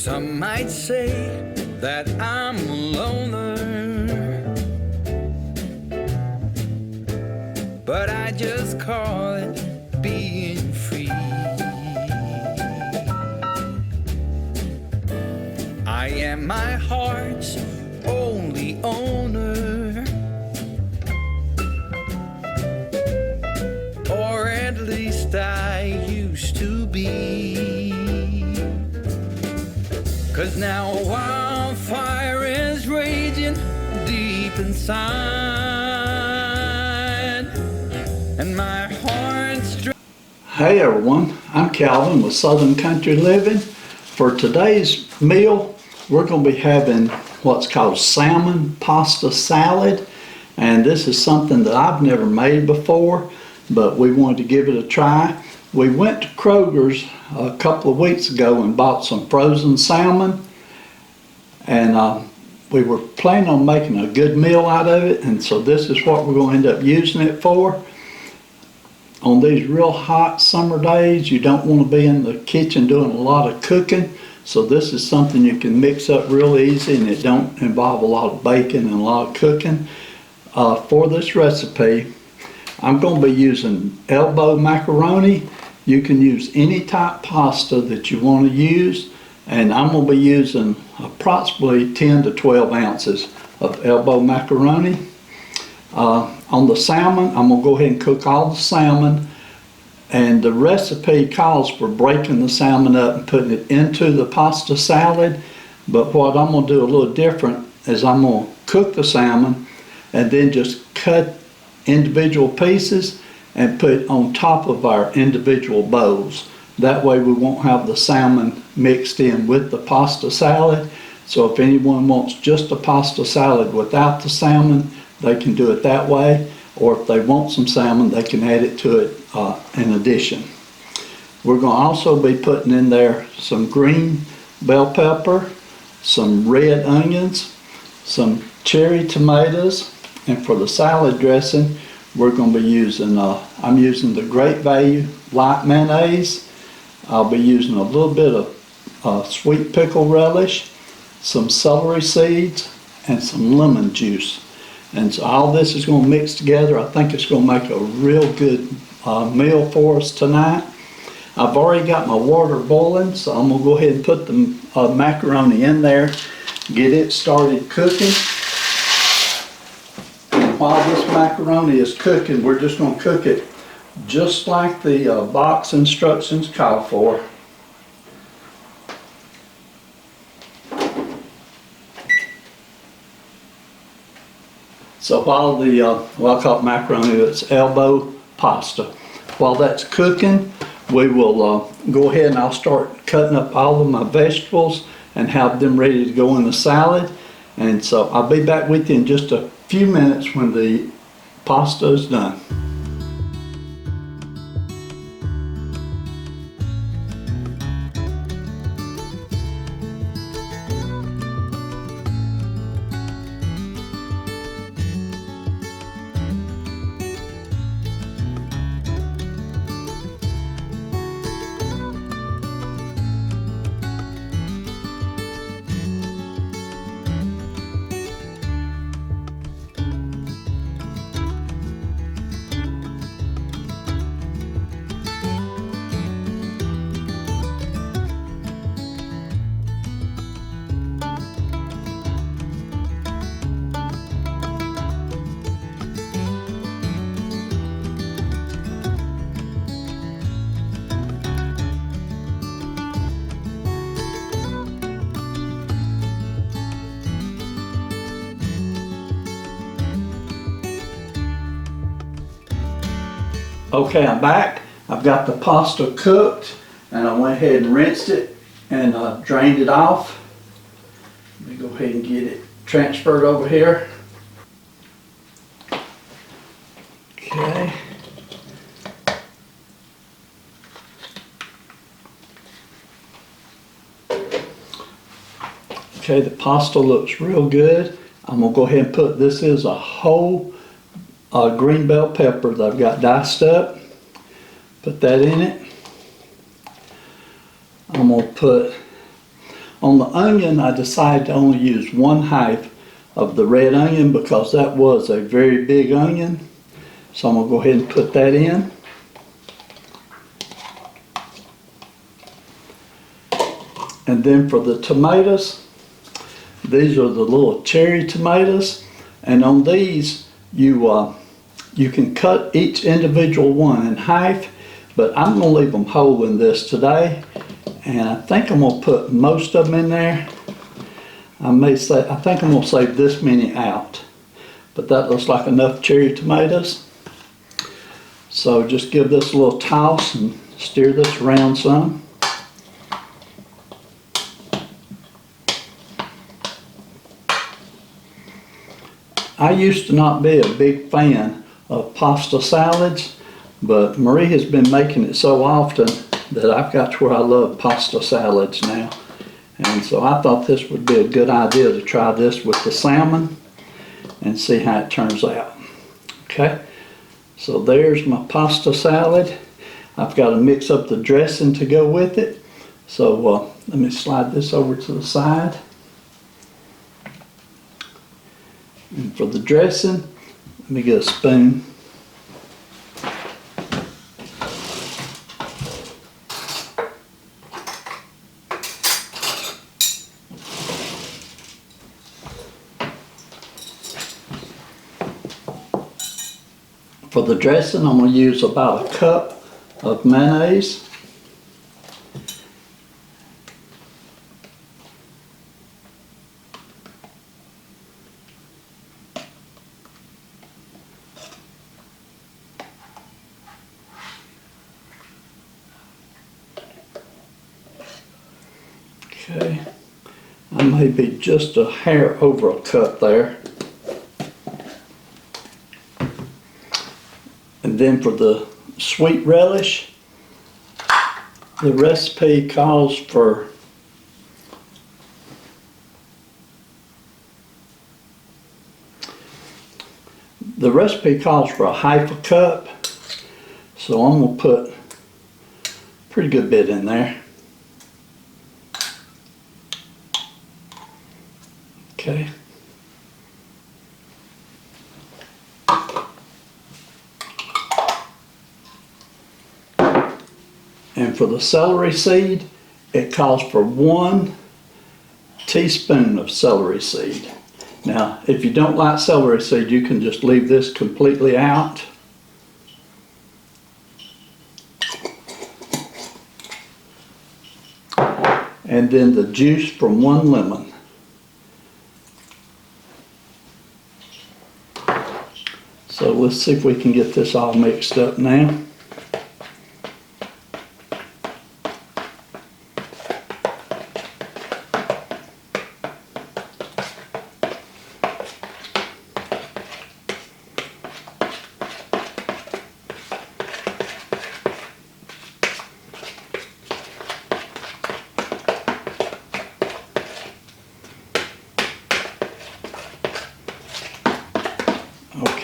Some might say that I'm a loner, but I just call it being free. I am my heart's only owner, or at least I used to be. 'Cause now a wildfire is raging deep inside, and my heart's... Hey everyone, I'm Calvin with Southern Country Living. For today's meal, we're going to be having what's called salmon pasta salad. And this is something that I've never made before, but we wanted to give it a try. We went to Kroger's a couple of weeks ago and bought some frozen salmon, and we were planning on making a good meal out of it, and so this is what we're going to end up using it for. On these real hot summer days, you don't want to be in the kitchen doing a lot of cooking, so this is something you can mix up real easy, and it don't involve a lot of baking and a lot of cooking. For this recipe, I'm going to be using elbow macaroni. You can use any type pasta that you want to use, and I'm going to be using approximately 10 to 12 ounces of elbow macaroni. On the salmon, I'm going to go ahead and cook all the salmon, and the recipe calls for breaking the salmon up and putting it into the pasta salad, but what I'm going to do a little different is I'm going to cook the salmon and then just cut individual pieces and put on top of our individual bowls. That way we won't have the salmon mixed in with the pasta salad. So if anyone wants just a pasta salad without the salmon, they can do it that way. Or if they want some salmon, they can add it to it in addition. We're going to also be putting in there some green bell pepper, some red onions, some cherry tomatoes, and for the salad dressing, we're going to be using, I'm using the Great Value light mayonnaise. I'll be using a little bit of sweet pickle relish, some celery seeds, and some lemon juice. And so all this is going to mix together. I think it's going to make a real good meal for us tonight. I've already got my water boiling, so I'm going to go ahead and put the macaroni in there, get it started cooking. While this macaroni is cooking, we're just going to cook it just like the box instructions call for. So while the, well, I call it macaroni, it's elbow pasta. While that's cooking, we will go ahead and I'll start cutting up all of my vegetables and have them ready to go in the salad. And so I'll be back with you in just a few minutes when the pasta is done. Okay, I'm back. I've got the pasta cooked, and I went ahead and rinsed it and drained it off. Let me go ahead and get it transferred over here. Okay. Okay, the pasta looks real good. I'm gonna go ahead and put, this is a whole green bell pepper that I've got diced up. Put that in it. I'm gonna put On the onion, I decided to only use 1/2 of the red onion because that was a very big onion. So I'm going to go ahead and put that in. And then for the tomatoes, these are the little cherry tomatoes. And on these, you can cut each individual one in half, but I'm going to leave them whole in this today. And I think I'm going to put most of them in there. I think I'm going to save this many out. But that looks like enough cherry tomatoes. So just give this a little toss and stir this around some. I used to not be a big fan of pasta salads, but Marie has been making it so often that I've got to where I love pasta salads now. And so I thought this would be a good idea to try this with the salmon and see how it turns out. Okay, so there's my pasta salad. I've got to mix up the dressing to go with it. So let me slide this over to the side. And for the dressing, let me get a spoon. For the dressing, I'm going to use about a cup of mayonnaise. Okay, I may be just a hair over a cup there. And then for the sweet relish, the recipe calls for a half a cup. So I'm going to put a pretty good bit in there. Okay. And for the celery seed, it calls for 1 teaspoon of celery seed. Now, if you don't like celery seed, you can just leave this completely out. And then the juice from 1 lemon. So let's see if we can get this all mixed up now.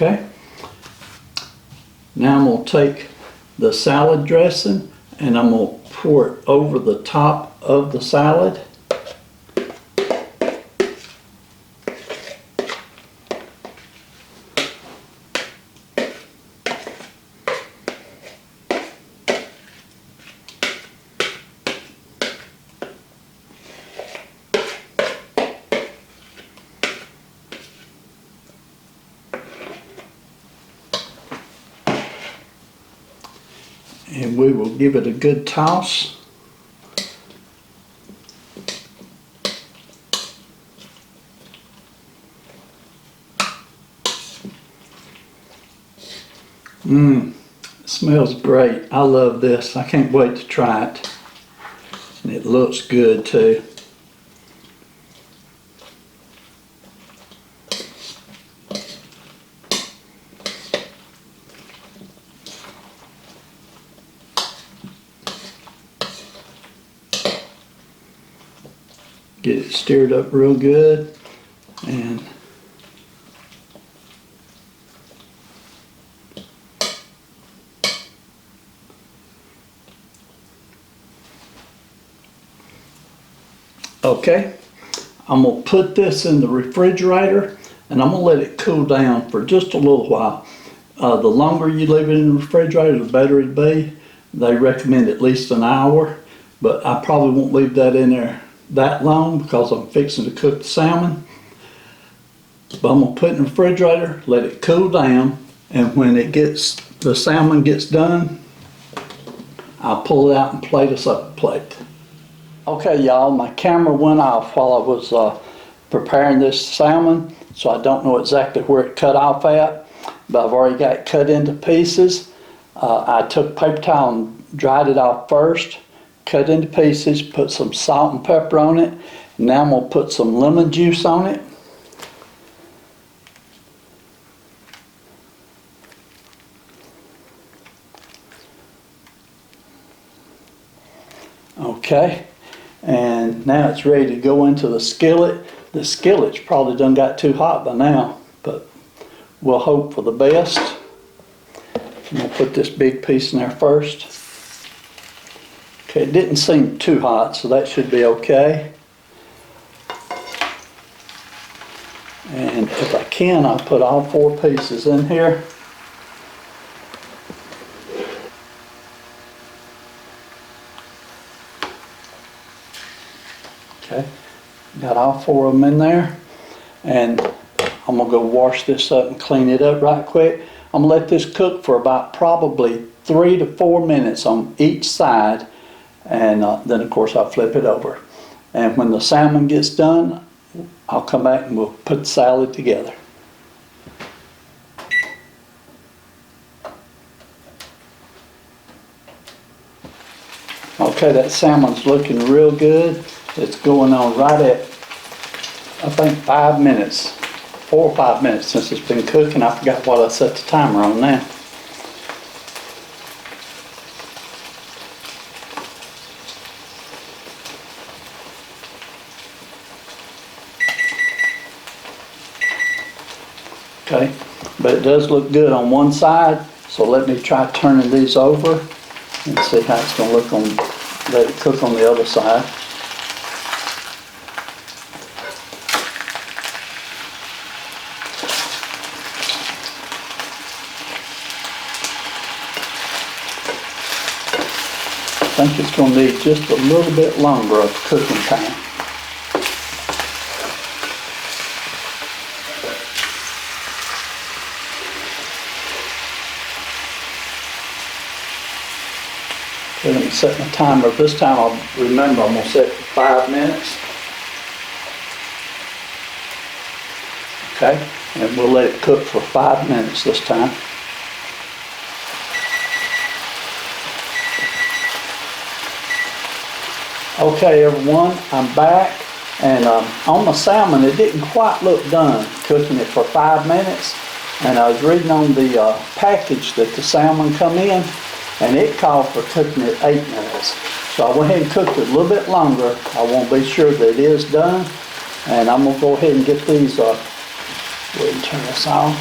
Okay, now I'm going to take the salad dressing and I'm going to pour it over the top of the salad. And we will give it a good toss. It smells great. I love this. I can't wait to try it. And it looks good too. Get it stirred up real good, and Okay, I'm gonna put this in the refrigerator and I'm gonna let it cool down for just a little while. The longer you leave it in the refrigerator, the better it'd be. They recommend at least an hour, but I probably won't leave that in there that long because I'm fixing to cook the salmon. But I'm gonna put it in the refrigerator, let it cool down, and when the salmon gets done, I'll pull it out and plate us up a plate. Okay, y'all, my camera went off while I was preparing this salmon, so I don't know exactly where it cut off at, but I've already got it cut into pieces. I took paper towel and dried it off first, cut into pieces, put some salt and pepper on it. Now I'm gonna put some lemon juice on it. Okay, and now it's ready to go into the skillet. The skillet's probably done got too hot by now, but we'll hope for the best. I'm gonna put this big piece in there first. Okay, it didn't seem too hot, so that should be okay. And if I can, I'll put all 4 pieces in here. Okay, got all 4 of them in there, and I'm gonna go wash this up and clean it up right quick. I'm gonna let this cook for about probably 3 to 4 minutes on each side, and then of course I'll flip it over. And when the salmon gets done, I'll come back and we'll put the salad together. Okay, that salmon's looking real good. It's going on right at, I think, 5 minutes, 4 or 5 minutes since it's been cooking. I forgot what I set the timer on now. Okay, but it does look good on one side, so let me try turning these over and see how it's going to look on, let it cook on the other side. I think it's going to need just a little bit longer of cooking time. Okay, let me set my timer. This time I'll remember I'm going to set it for 5 minutes. Okay, and we'll let it cook for 5 minutes this time. Okay, everyone, I'm back, and on the salmon, it didn't quite look done cooking it for 5 minutes, and I was reading on the package that the salmon come in, and it called for cooking it 8 minutes. So I went ahead and cooked it a little bit longer. I want to be sure that it is done, and I'm going to go ahead and get these, go ahead and turn this on.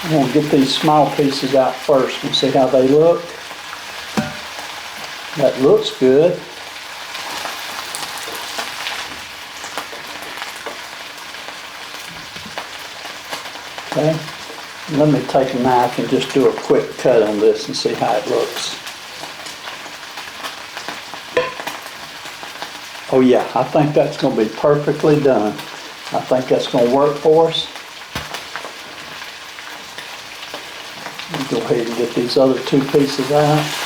I'm going to get these small pieces out first and see how they look. That looks good. Okay, let me take a knife and just do a quick cut on this and see how it looks. Oh yeah, I think that's going to be perfectly done. I think that's going to work for us. Let me go ahead and get these other 2 pieces out.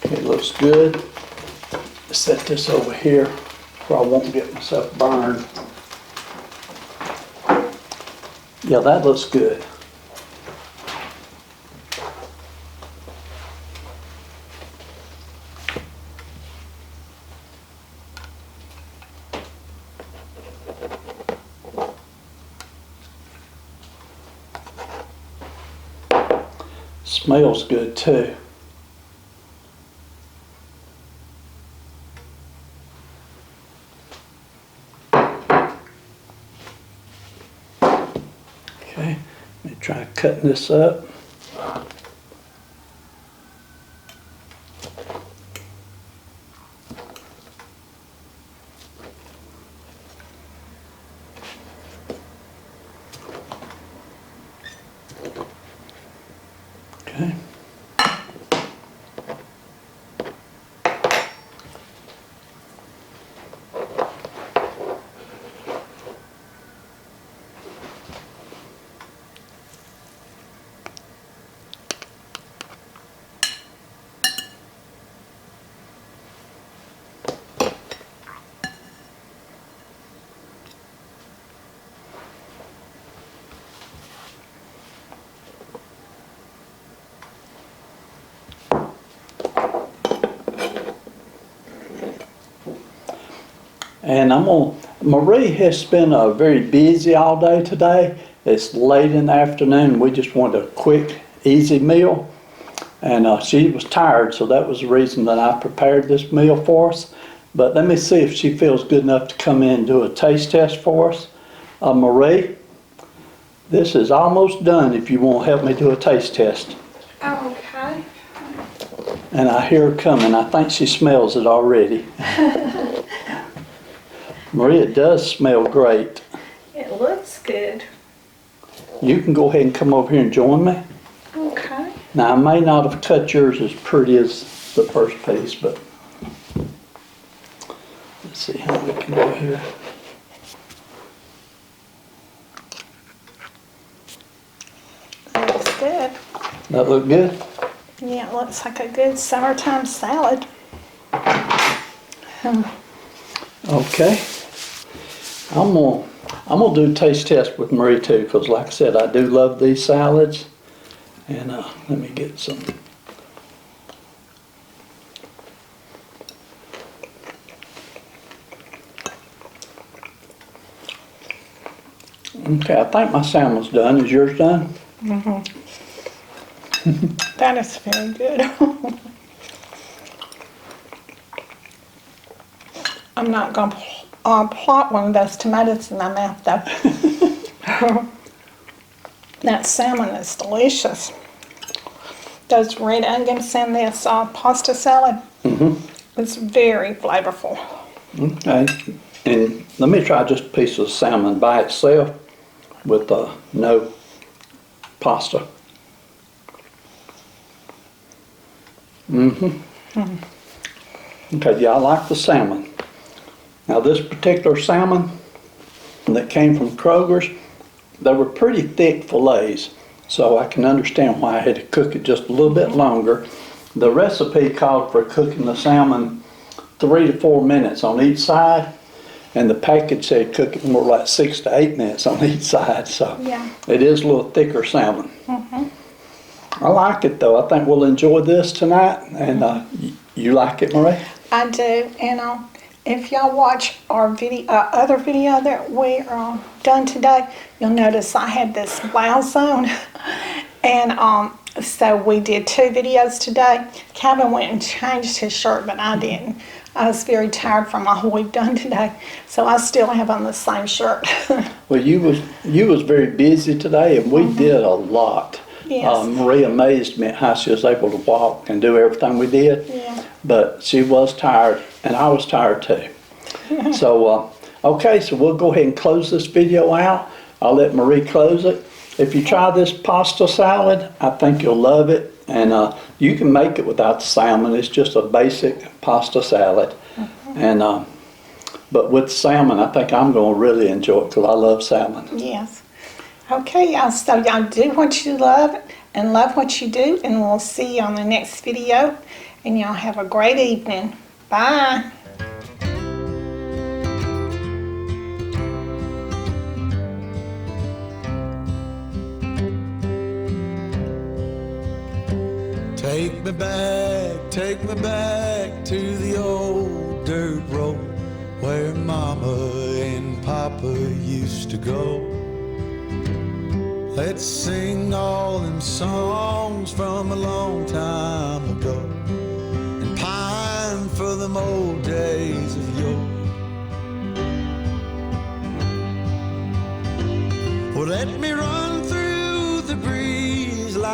It looks good. Set this over here where I won't get myself burned. Yeah, that looks good. Smells good too. Okay, let me try cutting this up. Okay. And Marie has been very busy all day today. It's late in the afternoon. We just wanted a quick, easy meal. And she was tired, so that was the reason that I prepared this meal for us. But let me see if she feels good enough to come in and do a taste test for us. Marie, this is almost done if you want to help me do a taste test. Okay. And I hear her coming. I think she smells it already. Marie, it does smell great. It looks good. You can go ahead and come over here and join me. Okay. Now, I may not have cut yours as pretty as the first piece, but let's see how we can do here. That looks good. That look good? Yeah, it looks like a good summertime salad. Okay. I'm gonna do a taste test with Marie too, because like I said, I do love these salads. And let me get some. Okay, I think my salmon's done. Is yours done? Mm-hmm. That is very good. I'm not going to plot one of those tomatoes in my mouth though. That salmon is delicious. Those red onions in this pasta salad, it's very flavorful. Okay, and let me try just a piece of salmon by itself with no pasta. Okay, yeah, I like the salmon. Now this particular salmon that came from Kroger's, they were pretty thick fillets, so I can understand why I had to cook it just a little bit longer. The recipe called for cooking the salmon 3 to 4 minutes on each side, and the package said cook it more like 6 to 8 minutes on each side, so Yeah. it is a little thicker salmon. I like it though. I think we'll enjoy this tonight, and you like it, Marie? I do, and if y'all watch our video, other video that we done today, you'll notice I had this blouse on, and so we did 2 videos today. Calvin went and changed his shirt, but I didn't. I was very tired from all we've done today, so I still have on the same shirt. Well, you was very busy today, and we did a lot. Yes. Marie amazed me at how she was able to walk and do everything we did. Yeah. But she was tired, and I was tired too. So, okay, so we'll go ahead and close this video out. I'll let Marie close it. If you try this pasta salad, I think you'll love it. And you can make it without the salmon. It's just a basic pasta salad. And but with salmon, I think I'm going to really enjoy it because I love salmon. Yes. Okay, y'all, so y'all do what you love and love what you do, and we'll see you on the next video. And y'all have a great evening. Bye. Take me back to the old dirt road where Mama and Papa used to go. Let's sing all them songs from a long time ago and pine for them old days of yore. Well, let me run through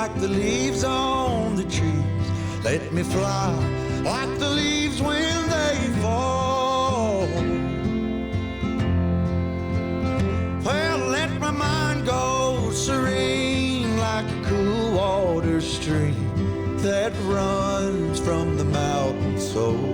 like the leaves on the trees. Let me fly like the leaves when they fall. Well, let my mind go serene like a cool water stream that runs from the mountain so